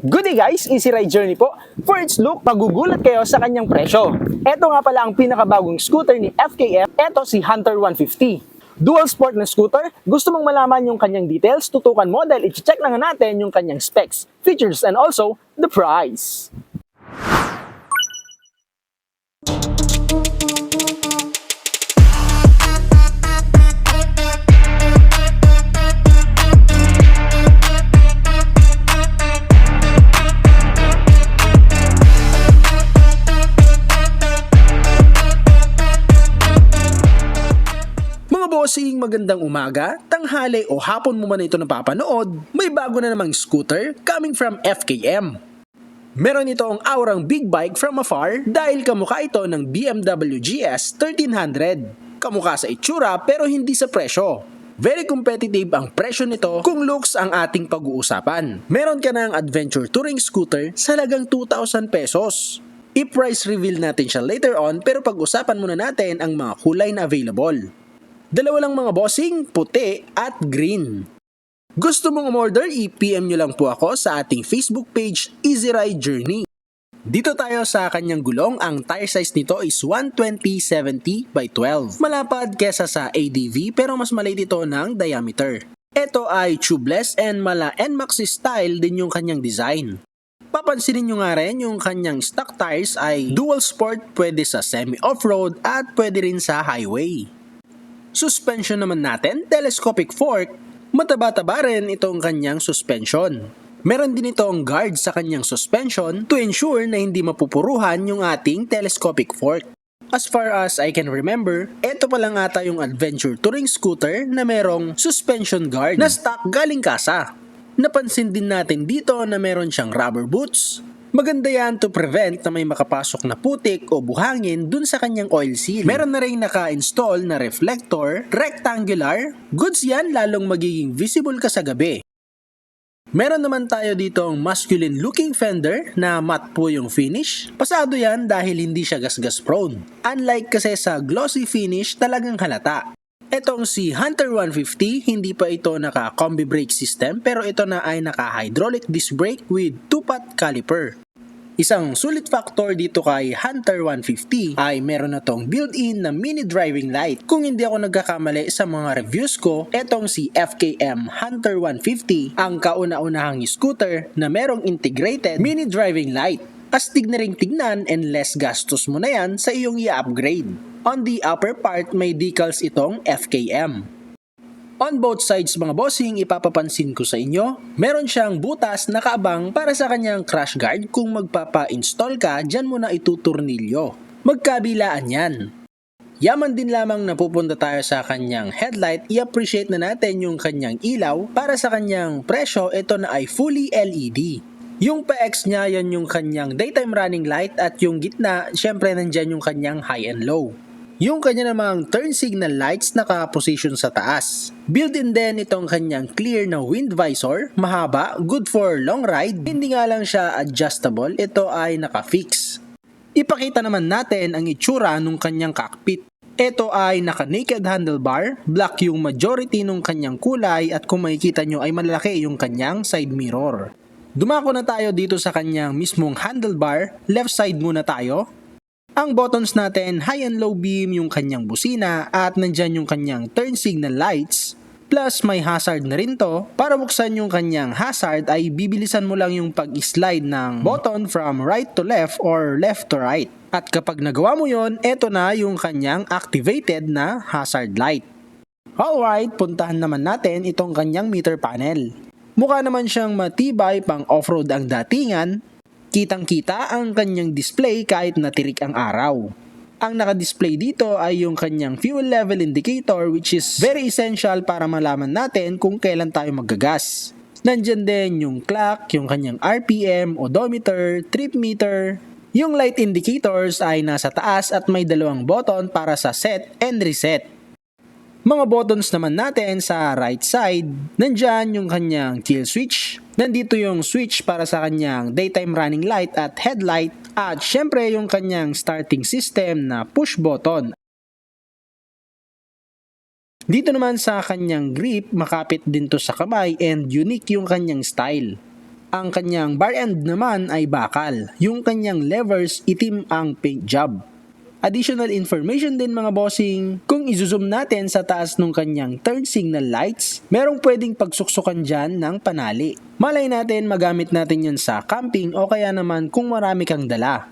Good day guys, Easy Ride Journey po. For its look, magugulat kayo sa kanyang presyo. Ito nga pala ang pinakabagong scooter ni FKM, ito si Hunter 150. Dual sport na scooter, gusto mong malaman yung kanyang details, tutukan mo dahil i-check na nga natin yung kanyang specs, features, and also the price. Bossing, magandang umaga, tanghali o hapon mo man ito napapanood, may bago na namang scooter coming from FKM. Meron itong aurang big bike from afar dahil kamukha ito ng BMW GS 1300. Kamukha sa itsura pero hindi sa presyo. Very competitive ang presyo nito kung looks ang ating pag-uusapan. Meron ka ng adventure touring scooter sa halagang 2,000 pesos. I-price reveal natin siya later on pero pag-usapan muna natin ang mga kulay na available. Dalawa lang mga bossing, puti at green. Gusto mong umorder, i-PM nyo lang po ako sa ating Facebook page, Easy Ride Journey. Dito tayo sa kanyang gulong, ang tire size nito is 120/70 by 12. Malapad kesa sa ADV pero mas maliit ito ng diameter. Ito ay tubeless and mala NMAX style din yung kanyang design. Papansinin nyo nga rin yung kanyang stock tires ay dual sport, pwede sa semi-off-road at pwede rin sa highway. Suspension naman natin, telescopic fork, mataba-taba rin itong kanyang suspension. Meron din itong guard sa kanyang suspension to ensure na hindi mapupuruhan yung ating telescopic fork. As far as I can remember, ito pa lang ata yung adventure touring scooter na merong suspension guard na stock galing kasa. Napansin din natin dito na meron siyang rubber boots. Maganda yan to prevent na may makapasok na putik o buhangin dun sa kanyang oil seal. Meron na rin naka-install na reflector, rectangular. Goods yan lalong magiging visible ka sa gabi. Meron naman tayo dito ang masculine looking fender na matte po yung finish. Pasado yan dahil hindi siya gasgas prone. Unlike kasi sa glossy finish talagang halata. Etong si Hunter 150, hindi pa ito naka-combi brake system pero ito na ay naka-hydraulic disc brake with 2-pot caliper. Isang sulit factor dito kay Hunter 150 ay meron na tong built-in na mini driving light. Kung hindi ako nagkakamali sa mga reviews ko, etong si FKM Hunter 150 ang kauna-unahang scooter na merong integrated mini driving light. Astig na ring tignan and less gastos mo na yan sa iyong i-upgrade. On the upper part, may decals itong FKM. On both sides mga bossing, ipapapansin ko sa inyo, meron siyang butas na kaabang para sa kanyang crash guard. Kung magpapa-install ka, dyan mo na ituturnilyo. Magkabilaan yan. Yaman din lamang na pupunta tayo sa kanyang headlight, i-appreciate na natin yung kanyang ilaw. Para sa kanyang presyo, ito na ay fully LED. Yung PX niya, yan yung kanyang daytime running light at yung gitna, syempre nandyan yung kanyang high and low. Yung kanya namang turn signal lights naka-position sa taas. Built-in din itong kanyang clear na wind visor, mahaba, good for long ride. Hindi nga lang siya adjustable, ito ay naka-fix. Ipakita naman natin ang itsura ng kanyang cockpit. Ito ay naka-naked handlebar, black yung majority ng kanyang kulay at kung makikita nyo ay malaki yung kanyang side mirror. Dumako na tayo dito sa kanyang mismong handlebar, left side muna tayo. Ang buttons natin, high and low beam yung kanyang busina at nandyan yung kanyang turn signal lights. Plus may hazard na rin to. Para buksan yung kanyang hazard ay bibilisan mo lang yung pag-slide ng button from right to left or left to right. At kapag nagawa mo yon, eto na yung kanyang activated na hazard light. Alright, puntahan naman natin itong kanyang meter panel. Mukha naman siyang matibay pang off-road ang datingan. Kitang-kita ang kanyang display kahit natirik ang araw. Ang naka-display dito ay yung kanyang fuel level indicator which is very essential para malaman natin kung kailan tayo maggagas. Nandyan din yung clock, yung kanyang RPM, odometer, trip meter. Yung light indicators ay nasa taas at may dalawang button para sa set and reset. Mga buttons naman natin sa right side, nandyan yung kanyang kill switch. Nandito yung switch para sa kanyang daytime running light at headlight. At syempre yung kanyang starting system na push button. Dito naman sa kanyang grip, makapit din to sa kamay and unique yung kanyang style. Ang kanyang bar end naman ay bakal. Yung kanyang levers, itim ang paint job. Additional information din mga bossing, kung izoom natin sa taas ng kanyang turn signal lights, merong pwedeng pagsuksukan dyan ng panali. Malay natin magamit natin yan sa camping o kaya naman kung marami kang dala.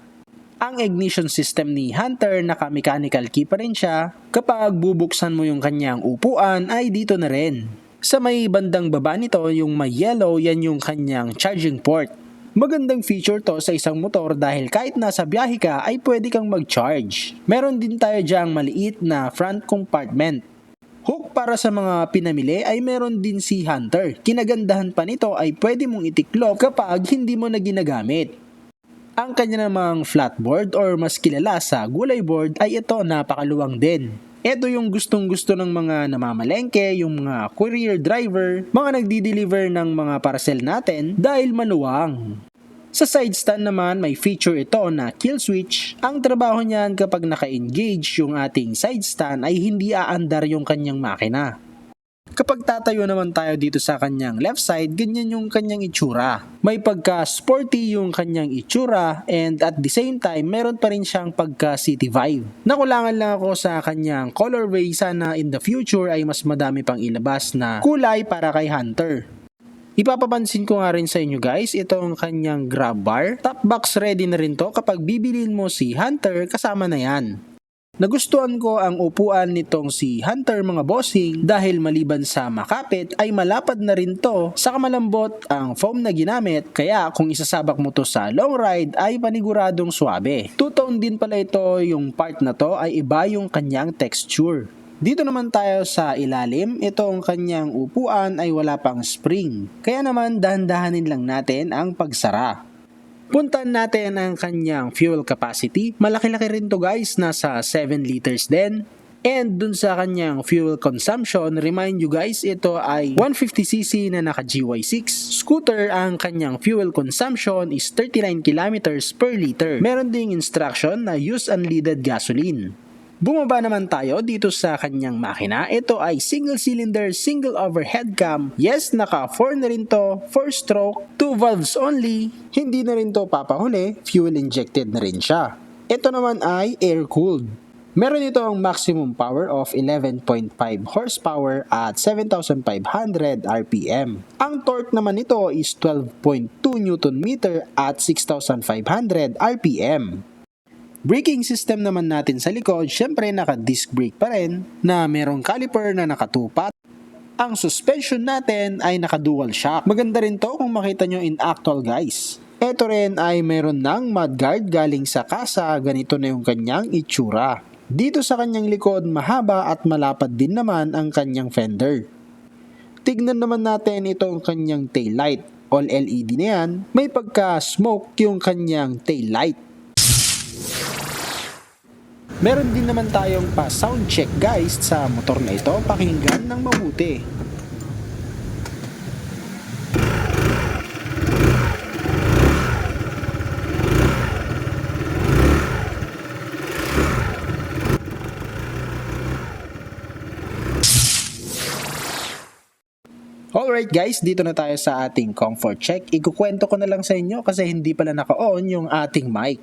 Ang ignition system ni Hunter, naka-mechanical key pa rin siya. Kapag bubuksan mo yung kanyang upuan ay dito na rin. Sa may bandang baba nito, yung may yellow, yan yung kanyang charging port. Magandang feature to sa isang motor dahil kahit nasa biyahe ka ay pwede kang mag-charge. Meron din tayo dyang maliit na front compartment. Hook para sa mga pinamili ay meron din si Hunter. Kinagandahan pa nito ay pwede mong itiklop kapag hindi mo na ginagamit. Ang kanya namang flatboard or mas kilala sa gulay board ay ito, napakaluwang din. Ito yung gustong-gusto ng mga namamalengke, yung mga courier driver, mga nagdi-deliver ng mga parcel natin dahil maluwang. Sa side stand naman, may feature ito na kill switch. Ang trabaho niyan kapag naka-engage yung ating side stand ay hindi aandar yung kanyang makina. Kapag tatayo naman tayo dito sa kanyang left side, ganyan yung kanyang itsura. May pagka-sporty yung kanyang itsura and at the same time, meron pa rin siyang pagka-city vibe. Nakulangan lang ako sa kanyang colorway, sana in the future ay mas madami pang ilabas na kulay para kay Hunter. Ipapapansin ko nga rin sa inyo guys, itong kanyang grab bar. Top box ready na rin to kapag bibilin mo si Hunter, kasama na yan. Nagustuhan ko ang upuan nitong si Hunter mga bossing dahil maliban sa makapit ay malapad na rin to, saka malambot ang foam na ginamit, kaya kung isasabak mo to sa long ride ay paniguradong swabe. Two-tone din pala ito, yung part na to ay iba yung kanyang texture. Dito naman tayo sa ilalim, itong kanyang upuan ay wala pang spring, kaya naman dahan-dahanin lang natin ang pagsara. Puntan natin ang kanyang fuel capacity, malaki-laki rin to guys, nasa 7 liters din. And dun sa kanyang fuel consumption, remind you guys, ito ay 150cc na naka GY6. Scooter, ang kanyang fuel consumption is 39 kilometers per liter. Meron ding instruction na use unleaded gasoline. Bumaba naman tayo dito sa kanyang makina. Ito ay single cylinder, single overhead cam. Yes, naka 4 na rin to, 4 stroke, 2 valves only. Hindi na rin to papahuli, fuel injected na rin siya. Ito naman ay air cooled. Meron ito ang maximum power of 11.5 horsepower at 7,500 RPM. Ang torque naman nito is 12.2 Nm at 6,500 RPM. Braking system naman natin sa likod, syempre naka-disc brake pa rin na merong caliper na nakatupat. Ang suspension natin ay naka-dual shock. Maganda rin to kung makita nyo in actual guys. Ito rin ay meron ng mudguard galing sa kasa, ganito na yung kanyang itsura. Dito sa kanyang likod, mahaba at malapad din naman ang kanyang fender. Tignan naman natin itong kanyang taillight. All LED na yan, may pagka-smoke yung kanyang taillight. Meron din naman tayong pa-sound check guys sa motor na ito, pakinggan ng mabuti. Alright guys, dito na tayo sa ating comfort check. Ikukwento ko na lang sa inyo kasi hindi pala naka-on yung ating mic.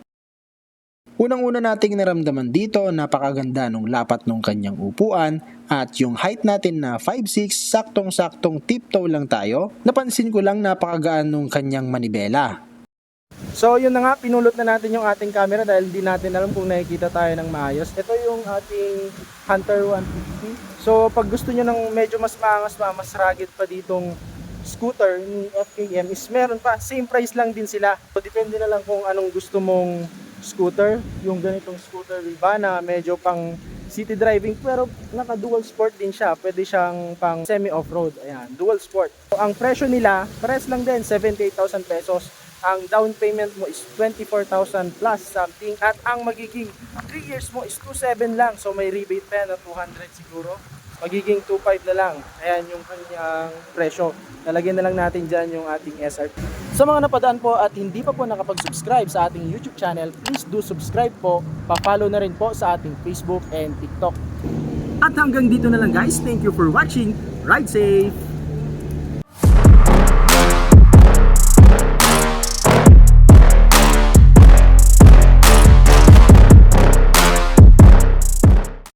Unang-una nating naramdaman dito, napakaganda nung lapat nung kanyang upuan at yung height natin na 5'6", saktong-saktong tiptoe lang tayo. Napansin ko lang napakagaan nung kanyang manibela. So yun na nga, pinulot na natin yung ating camera dahil hindi natin alam kung nakikita tayo ng maayos. Ito yung ating Hunter 150. So pag gusto nyo ng medyo mas maangas pa, mas rugged pa ditong scooter ni FKM is meron pa. Same price lang din sila. So depende na lang kung anong gusto mong scooter. Yung ganitong scooter iba na medyo pang city driving pero naka dual sport din siya. Pwede siyang pang semi off-road. Ayan, dual sport. So, ang presyo nila, pares lang din, 78,000 pesos. Ang down payment mo is 24,000 plus something. At ang magiging 3 years mo is 2,700 lang. So may rebate pa na 200 siguro. Magiging 2,500 na lang. Ayan yung kanyang presyo. Lalagyan na lang natin dyan yung ating SRP. Sa mga napadaan po at hindi pa po nakapag-subscribe sa ating YouTube channel, please do subscribe po. Pa-follow na rin po sa ating Facebook and TikTok. At hanggang dito na lang guys. Thank you for watching. Ride safe!